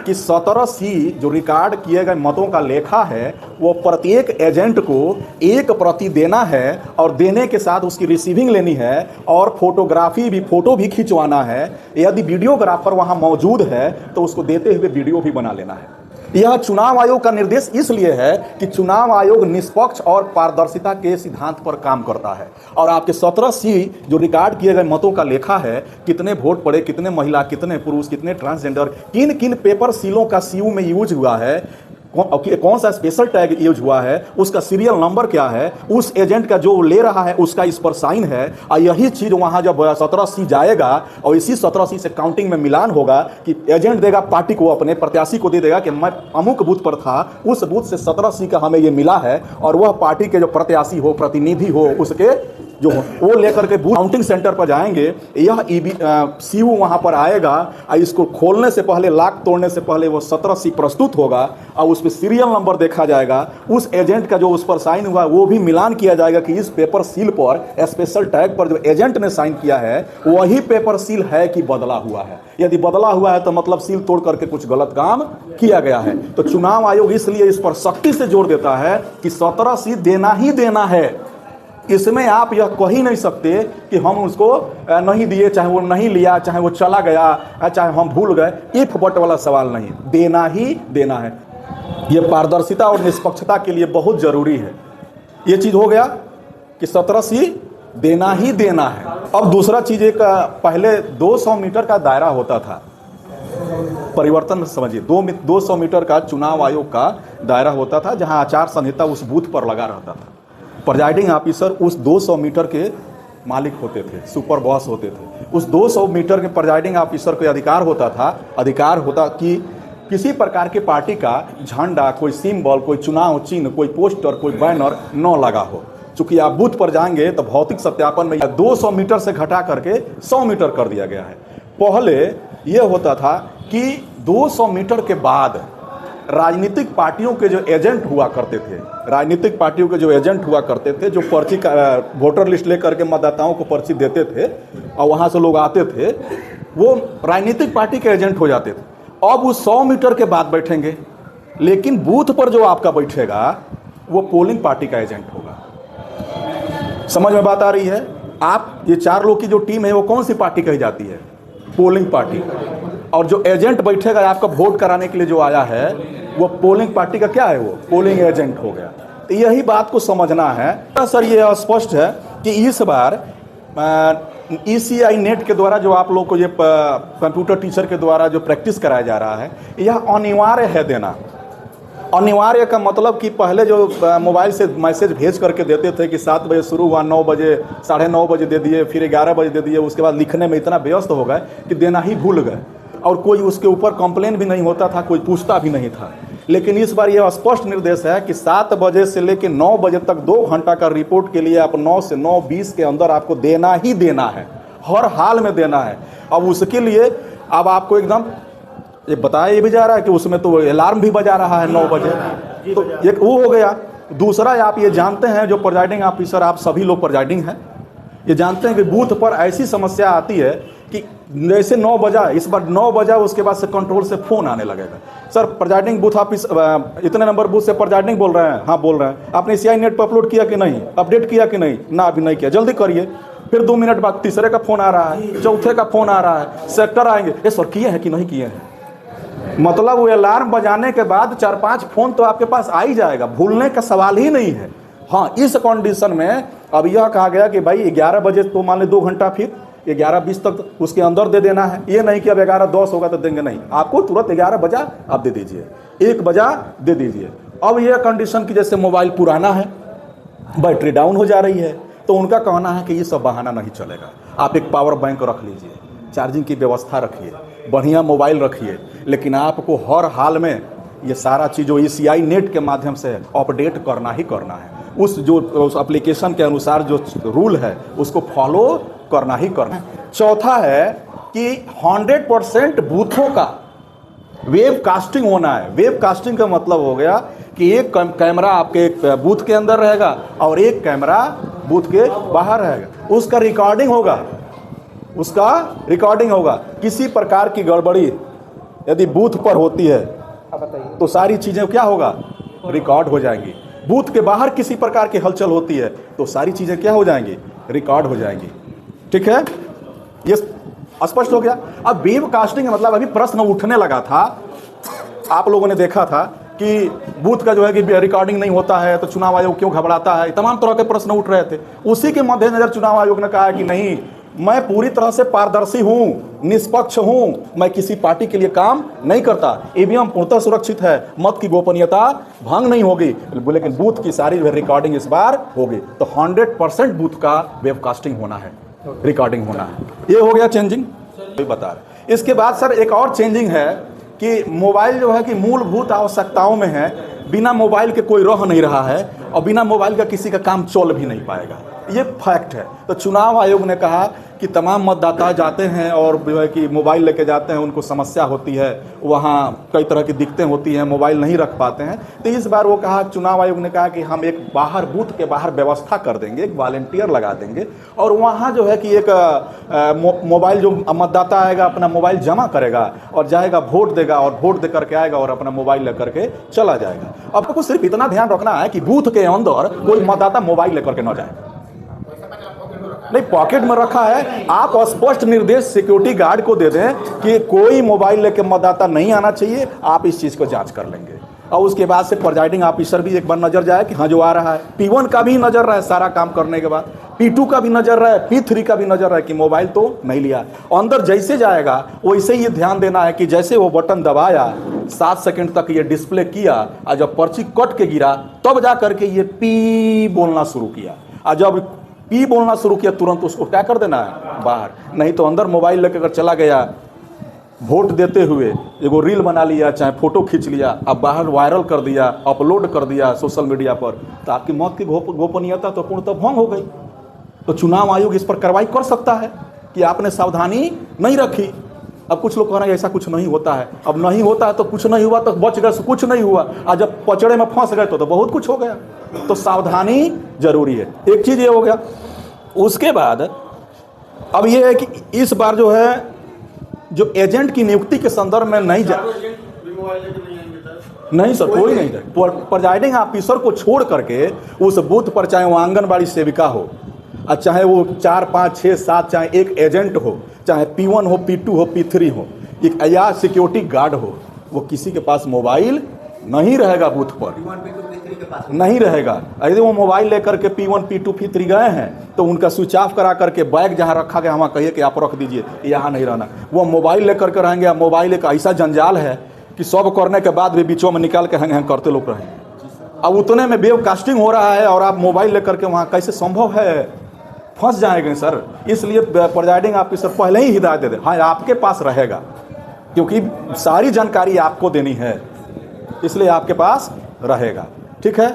कि 17C जो record किए गए मतों का लेखा है वो प्रत्येक एजेंट को एक प्रति देना है और देने के साथ उसकी रिसीविंग लेनी है और फोटो भी खिंचवाना है। यदि वीडियोग्राफर वहां मौजूद है तो उसको देते हुए वीडियो भी बना लेना है। यह चुनाव आयोग का निर्देश इसलिए है कि चुनाव आयोग निष्पक्ष और पारदर्शिता के सिद्धांत पर काम करता है और आपके 17C जो रिकॉर्ड किए गए मतों का लेखा है, कितने वोट पड़े, कितने महिला, कितने पुरुष, कितने ट्रांसजेंडर, किन किन पेपर सीलों का सीयू में यूज हुआ है, कौन सा स्पेशल टैग यूज हुआ है, उसका सीरियल नंबर क्या है, उस एजेंट का जो ले रहा है उसका इस पर साइन है। और यही चीज वहां जब 17C जाएगा और इसी 17C से काउंटिंग में मिलान होगा कि एजेंट देगा पार्टी को, अपने प्रत्याशी को दे देगा कि मैं अमुक बूथ पर था, उस बूथ से 17C का हमें ये मिला है और वह पार्टी के जो प्रत्याशी हो, प्रतिनिधि हो, उसके जो वो लेकर के बूथ काउंटिंग सेंटर पर जाएंगे। यह सीयू वहां पर आएगा और इसको खोलने से पहले, लाख तोड़ने से पहले वो 17C प्रस्तुत होगा और उस पर सीरियल नंबर देखा जाएगा। उस एजेंट का जो उस पर साइन हुआ वो भी मिलान किया जाएगा कि इस पेपर सील पर, स्पेशल टैग पर जो एजेंट ने साइन किया है वही पेपर सील है कि बदला हुआ है। यदि बदला हुआ है तो मतलब सील तोड़ करके कुछ गलत काम किया गया है। तो चुनाव आयोग इसलिए इस पर सख्ती से जोर देता है कि 17C देना ही देना है। इसमें आप यह कह ही नहीं सकते कि हम उसको नहीं दिए, चाहे वो नहीं लिया, चाहे वो चला गया, चाहे हम भूल गए। इफ बट वाला सवाल नहीं, देना ही देना है। ये पारदर्शिता और निष्पक्षता के लिए बहुत जरूरी है। ये चीज हो गया कि 17C देना ही देना है। अब दूसरा चीज, एक पहले 200 मीटर का दायरा होता था, परिवर्तन समझिए, 200 मीटर का चुनाव आयोग का दायरा होता था जहां आचार संहिता उस बूथ पर लगा रहता था। प्रिजाइडिंग ऑफिसर उस 200 मीटर के मालिक होते थे, सुपर बॉस होते थे। उस 200 मीटर के प्रिजाइडिंग ऑफिसर को अधिकार होता कि किसी प्रकार की पार्टी का झंडा, कोई सिंबल, कोई चुनाव चिन्ह, कोई पोस्टर, कोई बैनर न लगा हो। चूंकि आप बूथ पर जाएंगे तो भौतिक सत्यापन में 200 मीटर से घटा करके 100 मीटर कर दिया गया है। पहले यह होता था कि 200 मीटर के बाद राजनीतिक पार्टियों के जो एजेंट हुआ करते थे, जो पर्ची का वोटर लिस्ट लेकर के मतदाताओं को पर्ची देते थे और वहां से लोग आते थे, वो राजनीतिक पार्टी के एजेंट हो जाते थे। अब वो 100 मीटर के बाद बैठेंगे, लेकिन बूथ पर जो आपका बैठेगा वो पोलिंग पार्टी का एजेंट होगा। समझ में बात आ रही है? आप ये 4 लोग की जो टीम है वो कौन सी पार्टी कही जाती है? Polling party. और जो एजेंट बैठेगा आपका वोट कराने के लिए जो आया है वो पोलिंग पार्टी का क्या है? वो पोलिंग एजेंट हो गया। तो यही बात को समझना है। सर ये स्पष्ट है कि इस बार ECI नेट के द्वारा जो आप लोग को ये कंप्यूटर टीचर के द्वारा जो प्रैक्टिस कराया जा रहा है, यह अनिवार्य है देना। अनिवार्य का मतलब कि पहले जो मोबाइल से मैसेज भेज करके देते थे कि 7 बजे शुरू हुआ, 9 बजे, 9:30 बजे दे दिए, फिर 11 बजे दे दिए, उसके बाद लिखने में इतना व्यस्त हो गए कि देना ही भूल गए और कोई उसके ऊपर कंप्लेन भी नहीं होता था, कोई पूछता भी नहीं था। लेकिन इस बार यह स्पष्ट निर्देश है कि 7 बजे से लेकर 9 बजे तक 2 घंटा का रिपोर्ट के लिए आप 9 से 9:20 के अंदर आपको देना ही देना है, हर हाल में देना है। अब उसके लिए अब आपको एकदम ये बताया भी जा रहा है कि उसमें तो अलार्म भी बजा रहा है 9 बजे, तो एक वो हो गया। दूसरा, आप ये जानते हैं, जो प्रिजाइडिंग ऑफिसर, आप सभी लोग प्रिजाइडिंग हैं, ये जानते हैं कि बूथ पर ऐसी समस्या आती है कि जैसे 9 बजा, इस बार 9 बजा, उसके बाद से कंट्रोल से फोन आने लगेगा, सर प्रिजाइडिंग बूथ ऑफिस इतने नंबर बूथ से प्रिजाइडिंग बोल रहे हैं। हाँ बोल रहे हैं। आपने ECI नेट पर अपलोड किया कि नहीं, अपडेट किया कि नहीं? ना, अभी नहीं किया, जल्दी करिए। फिर 2 मिनट बाद तीसरे का फोन आ रहा है, चौथे का फोन आ रहा है, सेक्टर आएंगे, ये सर किए हैं कि नहीं किए हैं। मतलब वो अलार्म बजाने के बाद 4-5 फोन तो आपके पास आ ही जाएगा, भूलने का सवाल ही नहीं है। हाँ, इस कंडीशन में अब यह कहा गया कि भाई 11 बजे तो मान ले 2 घंटा, फिर 11:20 तक उसके अंदर दे देना है। ये नहीं कि अब 11:10 होगा तो देंगे, नहीं, आपको तुरंत 11 बजा आप दे दीजिए, 1 बजा दे दीजिए। अब यह कंडीशन की जैसे मोबाइल पुराना है, बैटरी डाउन हो जा रही है, तो उनका कहना है कि ये सब बहाना नहीं चलेगा। आप एक पावर बैंक रख लीजिए, चार्जिंग की व्यवस्था रखिए, बढ़िया मोबाइल रखिए, लेकिन आपको हर हाल में ये सारा चीज़ जो ECI नेट के माध्यम से अपडेट करना ही करना है। उस एप्लीकेशन के अनुसार जो रूल है उसको फॉलो करना ही करना है। चौथा है कि 100% बूथों का वेब कास्टिंग होना है। वेब कास्टिंग का मतलब हो गया कि एक कैमरा आपके बूथ के अंदर रहेगा और एक कैमरा बूथ के बाहर रहेगा, उसका रिकॉर्डिंग होगा, किसी प्रकार की गड़बड़ी यदि बूथ पर होती है तो सारी चीज़ें क्या होगा, रिकॉर्ड हो जाएंगी। बूथ के बाहर किसी प्रकार की हलचल होती है तो सारी चीज़ें क्या हो जाएंगी, रिकॉर्ड हो जाएंगी। ठीक है, ये स्पष्ट हो गया। अब वेबकास्टिंग का मतलब अभी प्रश्न उठने लगा था, आप लोगों ने देखा था कि बूथ का जो है कि रिकॉर्डिंग नहीं होता है तो चुनाव आयोग क्यों घबराता है, तमाम तरह के प्रश्न उठ रहे थे। उसी के मद्देनजर चुनाव आयोग ने कहा कि नहीं, मैं पूरी तरह से पारदर्शी हूं, निष्पक्ष हूं, मैं किसी पार्टी के लिए काम नहीं करता, ईवीएम पूर्णतः सुरक्षित है, मत की गोपनीयता भंग नहीं होगी, लेकिन बूथ की सारी रिकॉर्डिंग इस बार होगी। तो 100% बूथ का वेबकास्टिंग होना है, रिकॉर्डिंग होना है। ये हो गया चेंजिंग, बता रहे। इसके बाद सर एक और चेंजिंग है कि मोबाइल जो है कि मूलभूत आवश्यकताओं में है, बिना मोबाइल के कोई रह नहीं रहा है और बिना मोबाइल का किसी का काम चल भी नहीं पाएगा, ये फैक्ट है। तो चुनाव आयोग ने कहा कि तमाम मतदाता जाते हैं और जो है कि मोबाइल लेके जाते हैं, उनको समस्या होती है, वहाँ कई तरह की दिक्कतें होती हैं, मोबाइल नहीं रख पाते हैं। तो इस बार वो कहा, चुनाव आयोग ने कहा कि हम एक बाहर बूथ के बाहर व्यवस्था कर देंगे, एक वॉलंटियर लगा देंगे और वहाँ जो है कि एक मोबाइल जो मतदाता आएगा अपना मोबाइल जमा करेगा और जाएगा वोट देगा और वोट दे करके आएगा और अपना मोबाइल लेकर के चला जाएगा। आपको सिर्फ इतना ध्यान रखना है कि बूथ के अंदर कोई मतदाता मोबाइल लेकर के न जाए, नहीं पॉकेट में रखा है। आप स्पष्ट निर्देश सिक्योरिटी गार्ड को दे दें कि कोई मोबाइल लेकर मतदाता नहीं आना चाहिए, आप इस चीज को जांच कर लेंगे। और उसके बाद से प्रिजाइडिंग ऑफिसर भी एक बार नजर जाए कि हाँ जो आ रहा है, P1 का भी नजर रहे सारा काम करने के बाद, P2 का भी नजर रहे, P3 का भी नजर रहे कि मोबाइल तो नहीं लिया। अंदर जैसे जाएगा वैसे ही ध्यान देना है कि जैसे वो बटन दबाया 7 सेकंड तक ये डिस्प्ले किया और जब पर्ची कट के गिरा तब जा करके ये पी बोलना शुरू किया, और जब पी बोलना शुरू किया तुरंत उसको क्या कर देना है, बाहर। नहीं तो अंदर मोबाइल लेकर अगर चला गया, वोट देते हुए एगो रील बना लिया, चाहे फोटो खींच लिया, अब बाहर वायरल कर दिया, अपलोड कर दिया सोशल मीडिया पर, तो आपकी मौत की गोपनीयता तो पूर्णतः भंग हो गई। तो चुनाव आयोग इस पर कार्रवाई कर सकता है कि आपने सावधानी नहीं रखी। अब कुछ लोग कह रहे हैं ऐसा कुछ नहीं होता है, अब नहीं होता है तो कुछ नहीं हुआ तो बच गए, कुछ नहीं हुआ, और जब पचड़े में फंस गए तो बहुत कुछ हो गया। तो सावधानी जरूरी है, एक चीज ये हो गया। उसके बाद अब ये है कि इस बार जो है जो एजेंट की नियुक्ति के संदर्भ में नहीं सर, कोई नहीं जाए। प्रिजाइडिंग ऑफिसर को छोड़ करके उस बूथ पर, चाहे वो आंगनबाड़ी सेविका हो, और चाहे वो 4, 5, 6, 7, चाहे एक एजेंट हो, चाहे P1 हो, P2 हो, P3 हो, एक या सिक्योरिटी गार्ड हो, वो किसी के पास मोबाइल नहीं रहेगा, बूथ पर नहीं रहेगा। यदि वो मोबाइल लेकर के P1, P2, P3 गए हैं तो उनका स्विच ऑफ करा करके बैग जहाँ रखा गया वहाँ कहिए कि आप रख दीजिए, यहाँ नहीं रहना। वो मोबाइल लेकर के रहेंगे, मोबाइल एक ऐसा जंजाल है कि सब करने के बाद भी बीचों में निकाल के हैंग करते लोग रहेंगे। अब उतने में वेबकास्टिंग हो रहा है और आप मोबाइल लेकर के वहाँ, कैसे संभव है, फंस जाएंगे सर। इसलिए प्रिजाइडिंग ऑफिसर पहले ही हिदायत दे दे, हाँ आपके पास रहेगा, क्योंकि सारी जानकारी आपको देनी है, इसलिए आपके पास रहेगा। ठीक है।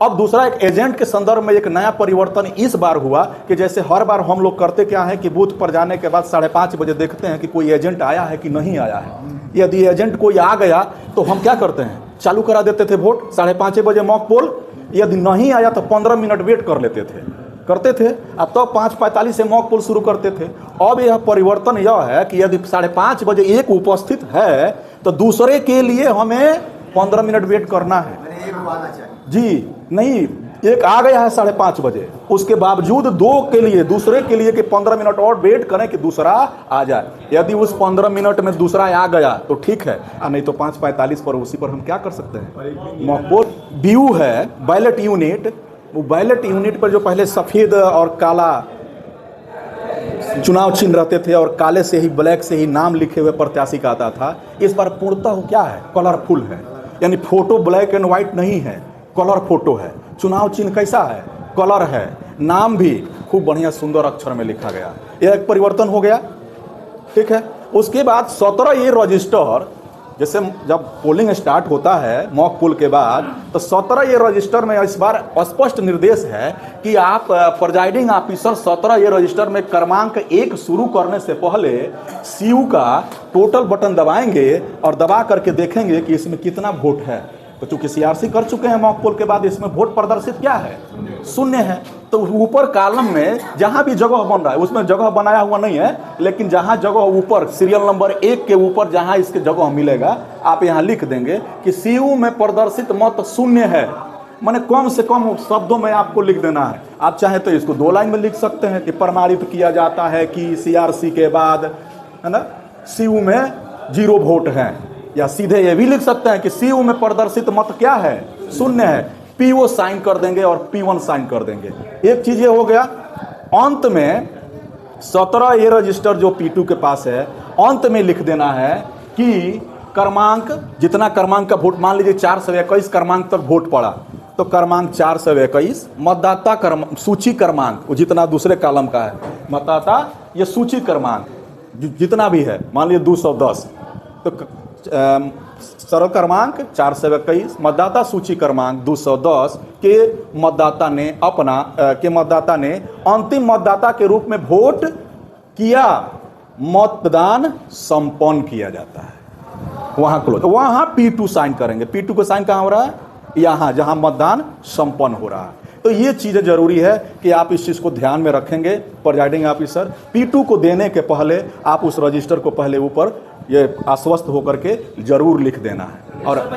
अब दूसरा, एक एजेंट के संदर्भ में एक नया परिवर्तन इस बार हुआ कि जैसे हर बार हम लोग करते क्या है कि बूथ पर जाने के बाद 5:30 बजे देखते हैं कि कोई एजेंट आया है कि नहीं आया है। यदि एजेंट कोई आ गया तो हम क्या करते हैं, चालू करा देते थे वोट 5:30 बजे मॉक पोल। यदि नहीं आया तो 15 मिनट वेट कर लेते थे, करते थे। अब तो 5:45 से मॉक पोल शुरू करते थे। अब यह परिवर्तन यह है कि यदि 5:30 बजे एक उपस्थित है तो दूसरे के लिए हमें 15 मिनट वेट करना है जी। नहीं, एक आ गया है 5:30 बजे, उसके बावजूद दूसरे के लिए कि 15 मिनट और वेट करें कि दूसरा आ जाए। यदि उस 15 मिनट में दूसरा आ गया तो ठीक है, नहीं तो 5:45 पर उसी पर हम क्या कर सकते हैं, मॉक पोल। व्यू है बैलेट यूनिट, वो बैलेट यूनिट पर जो पहले सफ़ेद और काला चुनाव चिन्ह रहते थे और काले से ही, ब्लैक से ही नाम लिखे हुए प्रत्याशी का आता था, इस बार पूर्णतः क्या है, कलरफुल है। यानी फोटो ब्लैक एंड व्हाइट नहीं है, कलर फोटो है। चुनाव चिन्ह कैसा है, कलर है। नाम भी खूब बढ़िया सुंदर अक्षर में लिखा गया, यह एक परिवर्तन हो गया। ठीक है। उसके बाद 17 ये रजिस्टर, जैसे जब पोलिंग स्टार्ट होता है मॉक पोल के बाद, तो 17 ये रजिस्टर में इस बार स्पष्ट निर्देश है कि आप प्रिजाइडिंग ऑफिसर 17 ये रजिस्टर में क्रमांक 1 शुरू करने से पहले CU का टोटल बटन दबाएंगे और दबा करके देखेंगे कि इसमें कितना वोट है। तो चूंकि सीआरसी कर चुके हैं मॉक पोल के बाद, इसमें वोट प्रदर्शित क्या है, शून्य है। तो ऊपर कॉलम में जहां भी जगह बन रहा है, उसमें जगह बनाया हुआ नहीं है, लेकिन जहां जगह ऊपर सीरियल नंबर 1 के ऊपर जहां इसके जगह मिलेगा, आप यहां लिख देंगे कि सीयू में प्रदर्शित मत शून्य है। माने कम से कम शब्दों में आपको लिख देना है। आप चाहे तो इसको 2 लाइन में लिख सकते हैं कि प्रमाणित किया जाता है कि सीआरसी के बाद, है ना, सीयू में 0 वोट हैं। या सीधे ये भी लिख सकते हैं कि सीयू में प्रदर्शित मत क्या है, शून्य है। पीओ साइन कर देंगे और P1 साइन कर देंगे। एक चीज ये हो गया। अंत में 17A रजिस्टर जो P2 के पास है, अंत में लिख देना है कि क्रमांक, जितना क्रमांक का वोट, मान लीजिए 421 क्रमांक तक वोट पड़ा, तो क्रमांक 421 मतदाता सूची क्रमांक, वो जितना दूसरे कॉलम का है मतदाता, ये सूची क्रमांक जितना भी है, मान लीजिए 210, तो सरल क्रमांक 421, मतदाता सूची क्रमांक 210 के मतदाता ने अंतिम मतदाता के रूप में वोट किया, मतदान संपन्न किया जाता है। वहां क्लोज, वहां P2 साइन करेंगे। P2 को साइन कहां हो रहा है, यहां जहां मतदान संपन्न हो रहा है। तो ये चीजें जरूरी है कि आप इस चीज को ध्यान में रखेंगे। प्रिजाइडिंग ऑफिसर P2 को देने के पहले आप उस रजिस्टर को पहले ऊपर ये आश्वस्त होकर के जरूर लिख देना है। और